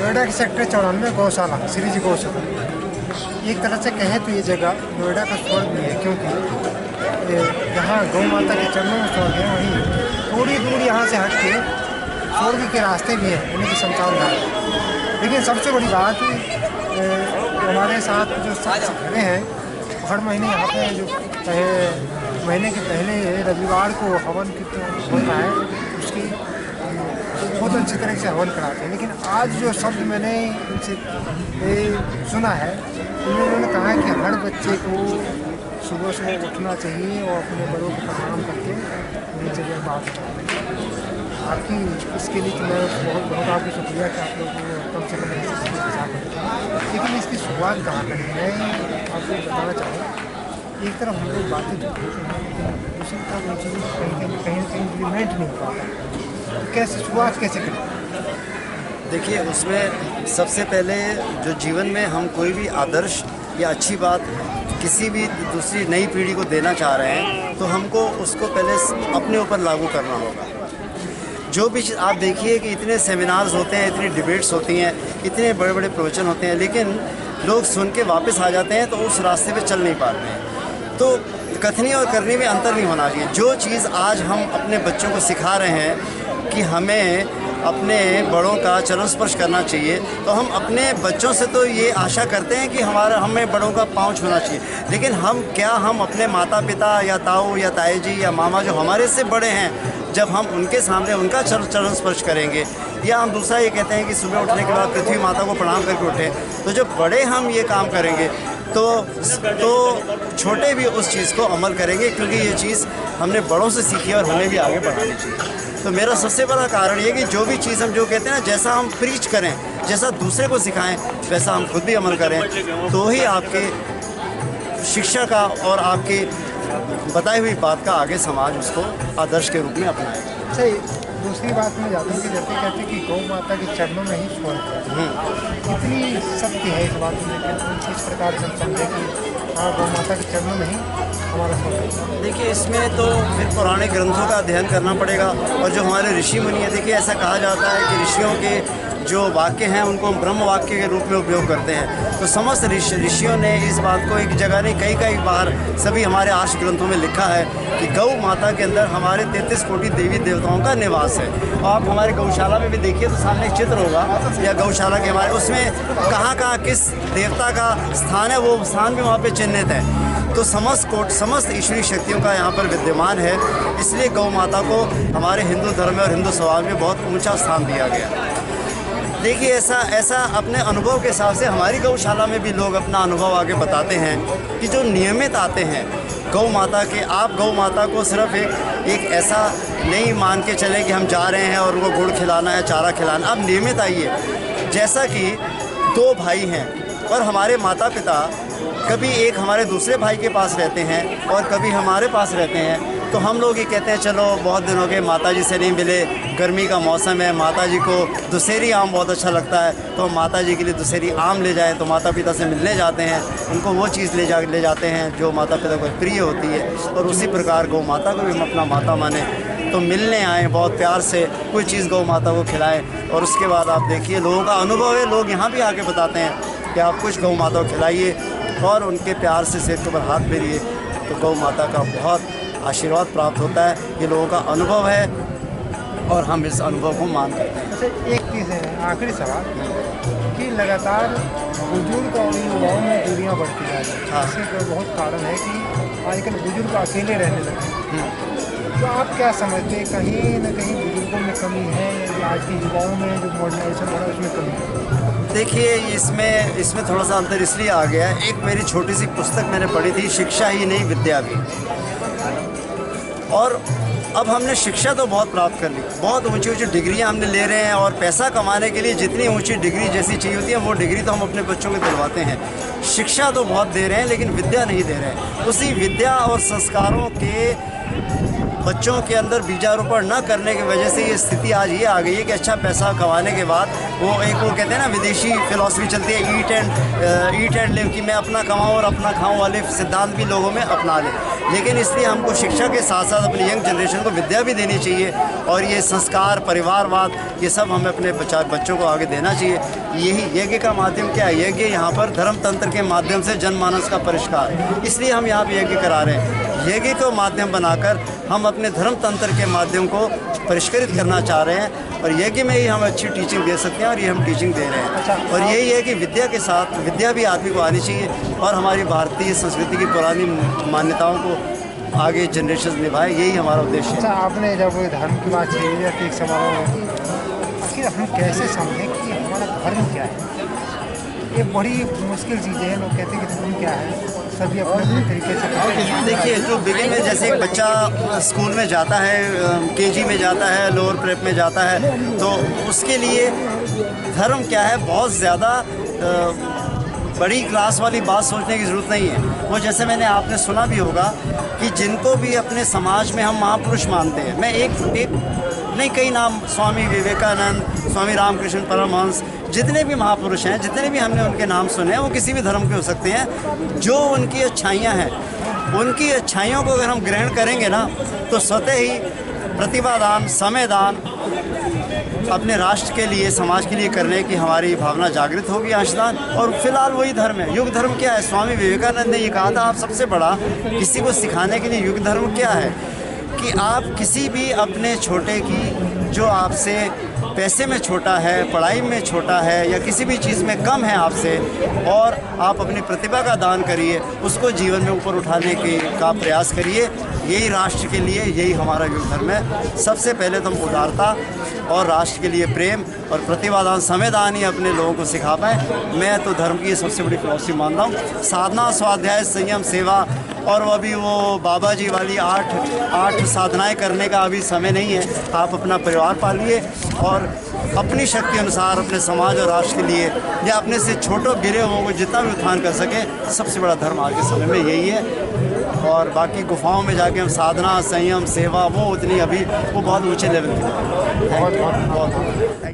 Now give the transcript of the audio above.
नोएडा के सेक्टर 94 गौशाला श्री जी गौशाला, एक तरह से कहें तो ये जगह नोएडा का स्वर्ग भी है, क्योंकि यहाँ गौ माता के चरणों में स्वर्ग है, वहीं थोड़ी दूर यहाँ से हट के स्वर्ग के रास्ते भी हैं, उन्हीं की शमशान घाट। लेकिन सबसे बड़ी बात हमारे साथ जो शख्स खड़े हैं, हर महीने यहाँ पे जो महीने के पहले रविवार को हवन कीर्तन होता है, उसकी बहुत अच्छी तरह से हवन कराते हैं। लेकिन आज जो शब्द मैंने उनसे सुना है, उन्होंने कहा कि हर बच्चे को सुबह सुबह उठना चाहिए और अपने बड़ों को प्रणाम करके उन्हीं जगह बात आपकी इसके लिए तो मैं बहुत बहुत आपको शुक्रिया कि आप लोग कम से कम ऐसे। लेकिन इसकी शुरुआत कहाँ करें, मैं आपको बताना चाहूँ, एक तरफ हम लोग बातें जो करते हैं, लेकिन दूसरी तरफ वो चीज़ें कहीं इम्प्लीमेंट नहीं हो पाता। कैसे शुरुआत कैसे करें? देखिए, उसमें सबसे पहले जो जीवन में हम कोई भी आदर्श या अच्छी बात किसी भी दूसरी नई पीढ़ी को देना चाह रहे हैं, तो हमको उसको पहले अपने ऊपर लागू करना होगा। जो भी चीज़ आप देखिए कि इतने सेमिनार्स होते हैं, इतनी डिबेट्स होती हैं, इतने बड़े बड़े प्रवचन होते हैं, लेकिन लोग सुन के वापस आ जाते हैं तो उस रास्ते पे चल नहीं पाते हैं। तो कथनी और करनी में अंतर नहीं होना चाहिए। जो चीज़ आज हम अपने बच्चों को सिखा रहे हैं कि हमें अपने बड़ों का चरण स्पर्श करना चाहिए, तो हम अपने बच्चों से तो ये आशा करते हैं कि हमें बड़ों का पाँव छूना चाहिए। लेकिन हम अपने माता पिता या ताऊ या ताई जी या मामा जो हमारे से बड़े हैं, जब हम उनके सामने उनका चरण स्पर्श करेंगे, या हम दूसरा ये कहते हैं कि सुबह उठने के बाद पृथ्वी माता को प्रणाम करके उठें, तो जब बड़े हम ये काम करेंगे तो छोटे भी उस चीज़ को अमल करेंगे, क्योंकि ये चीज़ हमने बड़ों से सीखी और हमें भी आगे बढ़ानी चाहिए। तो मेरा सबसे बड़ा कारण ये कि जो भी चीज़ हम जो कहते हैं ना, जैसा हम प्रीच करें, जैसा दूसरे को सिखाएं, वैसा हम खुद भी अमल करें, तो ही आपके शिक्षा का और आपके बताई हुई बात का आगे समाज उसको आदर्श के रूप में अपनाएगा। सही। दूसरी बात में जाता हूँ कि जैसे कहते हैं कि गौ माता के चरणों में ही स्वर्ग है, कितनी सत्य है इस बात में, किस प्रकार से हम समझे कि हाँ गौ माता के चरणों में ही हमारा स्वर्ग है? देखिए, इसमें तो फिर पुराने ग्रंथों का अध्ययन करना पड़ेगा, और जो हमारे ऋषि मुनि हैं, देखिए ऐसा कहा जाता है कि ऋषियों के जो वाक्य हैं उनको हम ब्रह्म वाक्य के रूप में उपयोग करते हैं। तो समस्त ऋषियों ने इस बात को एक जगह नहीं कई बार सभी हमारे आर्ष ग्रंथों में लिखा है कि गौ माता के अंदर हमारे 33 कोटि देवी देवताओं का निवास है। और आप हमारे गौशाला में भी देखिए तो सामने एक चित्र होगा, या गौशाला के हमारे उसमें कहाँ किस देवता का स्थान है, वो स्थान भी वहाँ पर चिन्हित है। तो समस्त ईश्वरीय शक्तियों का यहाँ पर विद्यमान है, इसलिए गौ माता को हमारे हिंदू धर्म में और हिंदू समाज में बहुत ऊंचा स्थान दिया गया। देखिए, ऐसा अपने अनुभव के हिसाब से हमारी गौशाला में भी लोग अपना अनुभव आगे बताते हैं कि जो नियमित आते हैं गौ माता के, आप गौ माता को सिर्फ एक ऐसा नहीं मान के चलें कि हम जा रहे हैं और उनको गुड़ खिलाना है, चारा खिलाना। आप नियमित आइए। जैसा कि 2 भाई हैं और हमारे माता पिता कभी एक हमारे दूसरे भाई के पास रहते हैं और कभी हमारे पास रहते हैं, तो हम लोग ये कहते हैं चलो बहुत दिन हो गए माता जी से नहीं मिले, गर्मी का मौसम है, माता जी को दुसेरी आम बहुत अच्छा लगता है, तो हम माता जी के लिए दुसेरी आम ले जाएं। तो माता पिता से मिलने जाते हैं, उनको वो चीज़ ले जाते हैं जो माता पिता को प्रिय होती है। और उसी प्रकार गौ माता को भी हम अपना माता माने, तो मिलने आएँ, बहुत प्यार से कोई चीज़ गौ माता को खिलाएँ। और उसके बाद आप देखिए लोगों का अनुभव है, लोग यहाँ भी आके बताते हैं कि आप कुछ गौ माता को खिलाइए और उनके प्यार से सिर के ऊपर हाथ फेरिए, तो गौ माता का बहुत आशीर्वाद प्राप्त होता है। ये लोगों का अनुभव है और हम इस अनुभव को मान करते हैं। अच्छा, एक चीज़ है, आखिरी सवाल कि लगातार बुजुर्ग और युवाओं में दूरियां बढ़ती जा रही हैं। इसके बहुत कारण है कि आजकल बुजुर्ग अकेले रहने लगे। तो आप क्या समझते हैं, कहीं ना कहीं बुजुर्गों में कमी है या आज के युवाओं में जो मॉडर्नाइजेशन हो रहा है उसमें कमी है? देखिए, इसमें थोड़ा सा अंतर इसलिए आ गया है। एक मेरी छोटी सी पुस्तक मैंने पढ़ी थी, शिक्षा ही नहीं विद्या भी। और अब हमने शिक्षा तो बहुत प्राप्त कर ली, बहुत ऊंची ऊंची डिग्रियां हमने ले रहे हैं, और पैसा कमाने के लिए जितनी ऊंची डिग्री जैसी चाहिए होती है वो डिग्री तो हम अपने बच्चों को दिलवाते हैं। शिक्षा तो बहुत दे रहे हैं लेकिन विद्या नहीं दे रहे हैं। उसी विद्या और संस्कारों के बच्चों के अंदर बीजारोपण न करने की वजह से ये स्थिति आज ये आ गई है कि अच्छा पैसा कमाने के बाद वो कहते हैं ना, विदेशी फिलॉसफी चलती है, ईट एंड लिव, कि मैं अपना कमाऊँ और अपना खाऊँ वाले सिद्धांत भी लोगों में अपना लें। लेकिन इसलिए हमको शिक्षा के साथ साथ अपनी यंग जनरेशन को विद्या भी देनी चाहिए, और ये संस्कार, परिवारवाद, ये सब हमें अपने बच्चों को आगे देना चाहिए। यही यज्ञ का माध्यम क्या है? यज्ञ यहाँ पर धर्म तंत्र के माध्यम से जनमानस का परिष्कार, इसलिए हम यहाँ पे यज्ञ करा रहे हैं। यज्ञ को माध्यम बनाकर हम अपने धर्म तंत्र के माध्यम को परिष्कृत करना चाह रहे हैं, और यज्ञ में ही हम अच्छी टीचिंग दे सकते हैं, और ये हम टीचिंग दे रहे हैं। और यही है कि विद्या के साथ विद्या भी आदमी को आनी चाहिए, और हमारी भारतीय संस्कृति की पुरानी मान्यताओं को आगे जनरेशन निभाए, यही हमारा उद्देश्य है। अच्छा, आपने जब धर्म की बात छेड़ी है एक समारोह में, आखिर हम कैसे समझें कि हमारा धर्म क्या है? ये बड़ी मुश्किल चीज़ है। लोग कहते हैं कि धर्म क्या है, सभी अपने अपने तरीके से। देखिए, जो बिगिन में जैसे एक बच्चा स्कूल में जाता है, केजी में जाता है, लोअर प्रेप में जाता है, तो उसके लिए धर्म क्या है बहुत ज़्यादा बड़ी क्लास वाली बात सोचने की ज़रूरत नहीं है। वो जैसे मैंने आपने सुना भी होगा कि जिनको भी अपने समाज में हम महापुरुष मानते हैं, मैं एक नहीं कई नाम, स्वामी विवेकानंद, स्वामी रामकृष्ण परमहंस, जितने भी महापुरुष हैं, जितने भी हमने उनके नाम सुने हैं, वो किसी भी धर्म के हो सकते हैं। जो उनकी अच्छाइयाँ हैं, उनकी अच्छाइयों को अगर हम ग्रहण करेंगे ना, तो स्वतः ही प्रतिभादान, समयदान, अपने राष्ट्र के लिए, समाज के लिए करने की हमारी भावना जागृत होगी, अंशदान। और फिलहाल वही धर्म है। युग धर्म क्या है? स्वामी विवेकानंद ने ये कहा था, आप सबसे बड़ा किसी को सिखाने के लिए युग धर्म क्या है, कि आप किसी भी अपने छोटे की, जो आपसे पैसे में छोटा है, पढ़ाई में छोटा है, या किसी भी चीज़ में कम है आपसे, और आप अपनी प्रतिभा का दान करिए, उसको जीवन में ऊपर उठाने का प्रयास करिए। यही राष्ट्र के लिए, यही हमारा युग धर्म है। सबसे पहले तो हम उदारता और राष्ट्र के लिए प्रेम और प्रतिभादान, समयदान ही अपने लोगों को सिखा पाएँ। मैं तो धर्म की सबसे बड़ी फिलॉसफी मानता हूँ। साधना, स्वाध्याय, संयम, सेवा, और वो अभी वो बाबा जी वाली आठ साधनाएं करने का अभी समय नहीं है। आप अपना परिवार पालिए, और अपनी शक्ति अनुसार अपने समाज और राष्ट्र के लिए, या अपने से छोटों गिरे हुओं को जितना भी उत्थान कर सके, सबसे बड़ा धर्म आज के समय में यही है। और बाकी गुफाओं में जाके हम साधना, संयम, सेवा, वो उतनी अभी वो बहुत ऊंचे लेवल की है। बहुत थैंक यू।